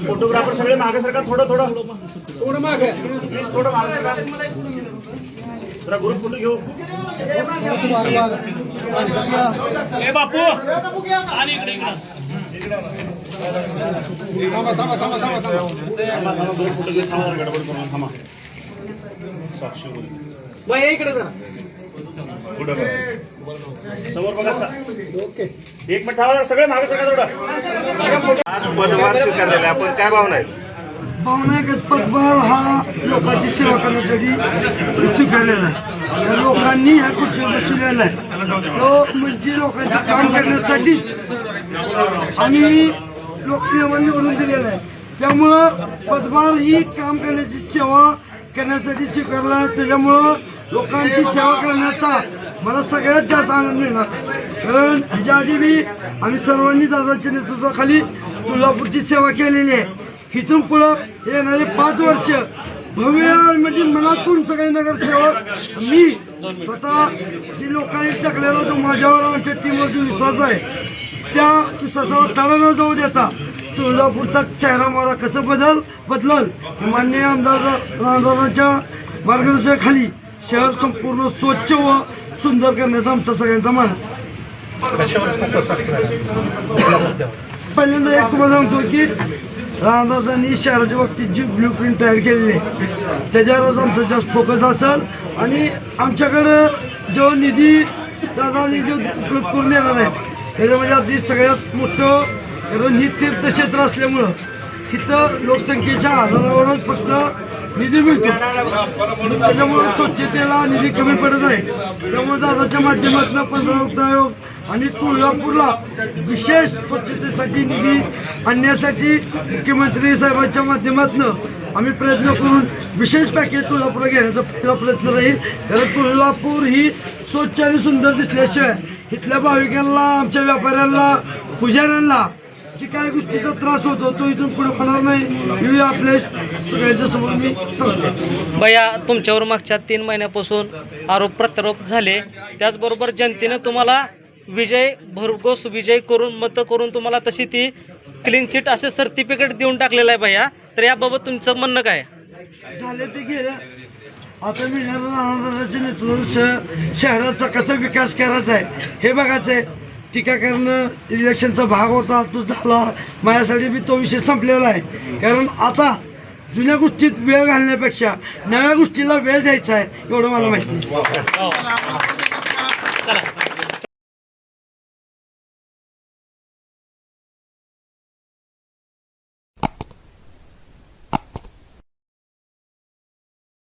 Photographer सगळे मागे सरका, थोडं मागे प्लीज, थोडं मागे सरका जरा, ग्रुप फोटो घेऊ. बापू आणि इकडे गडबड करून थांबा. साक्षी इकडे कुठं समोर बघा. ओके, एक मिनिट थांबा, सगळे मागे सगळं थोडं. आज पदभार स्वीकारलेला आपण काय भावना आहेत? भावना आहे की पदभार हा लोकांची सेवा करण्यासाठी स्वीकारलेला आहे. त्या लोकांनी ह्या खुर्चीवर बसवलेला आहे, तो म्हणजे लोकांचे काम करण्यासाठीच आम्ही लोकांनी आम्हाला निवडून दिलेला आहे. त्यामुळं पदभार ही काम करण्याची सेवा करण्यासाठी स्वीकारला आहे. त्याच्यामुळं लोकांची सेवा करण्याचा मला सगळ्यात जास्त आनंद मिळणार, कारण ह्याच्या आधी बी आम्ही सर्वांनी दादाच्या नेतृत्वाखाली तुळजापूरची सेवा केलेली आहे. इथून पुढं येणारे 5 वर्ष भव्य म्हणजे मनातून सगळे नगरसेवक मी स्वतः जी लोकांनी टाकलेला जो माझ्यावर आमच्या टीमवर जो विश्वास आहे त्या विश्वासावर तडा न जाऊ देता तुळजापूरचा चेहरा मारा कसं बदलल माननीय आमदार रामदादांच्या मार्गदर्शनाखाली शहर संपूर्ण स्वच्छ व सुंदर करण्याचा आमचा सगळ्यांचा मानस आहे. पहिल्यांदा एक तुम्हाला सांगतो की रामदादांनी शहराच्या बाबतीत जी ब्ल्यूप्रिंट तयार केलेली आहे त्याच्यावरच आमचा जास्त फोकस असेल. आणि आमच्याकडं जो निधी दादांनी जो उपलब्ध करून देणार आहे त्याच्यामध्ये आधी सगळ्यात मोठं, कारण ही तीर्थक्षेत्र असल्यामुळं इथं लोकसंख्येच्या आधारावरच फक्त निधी मिळतो, त्याच्यामुळे स्वच्छतेला निधी कमी पडत आहे. त्यामुळे दादाच्या माध्यमातून 15 युक्त आयोग आणि तुळजापूरला विशेष स्वच्छतेसाठी निधी आणण्यासाठी मुख्यमंत्री साहेबांच्या माध्यमातून आम्ही प्रयत्न करून विशेष पॅकेज तुळजापूरला घेण्याचा पहिला प्रयत्न राहील. कारण तुळजापूर ही स्वच्छ आणि सुंदर दिसल्याशिवाय इथल्या भाविकांना, आमच्या व्यापाऱ्यांना, पुजाऱ्यांना जी काय गोष्टीचा त्रास होतो तो इथून पुढे होणार नाही हे आपल्या सगळ्यांच्या समोर मी सांगतो. भैया, तुमच्यावर मागच्या 3 महिन्यापासून आरोप प्रत्यारोप झाले, त्याचबरोबर जनतेनं तुम्हाला भरघोस विजय करून मतं करून तुम्हाला तशी ती क्लीन चिट असे सर्टिफिकेट देऊन टाकलेलं आहे भैया, तर याबाबत तुमचं म्हणणं काय? झाले ते गेलं, आता मिळणाऱ्या रामदादाच्या नेतृत्वात शहराचा कसा विकास करायचा आहे हे बघायचं आहे. टीका करणं इलेक्शनचा भाग होता, तो झाला. माझ्यासाठी बी तो विषय संपलेला आहे, कारण आता जुन्या गोष्टीत वेळ घालण्यापेक्षा नव्या गोष्टीला वेळ द्यायचा आहे एवढं मला माहिती.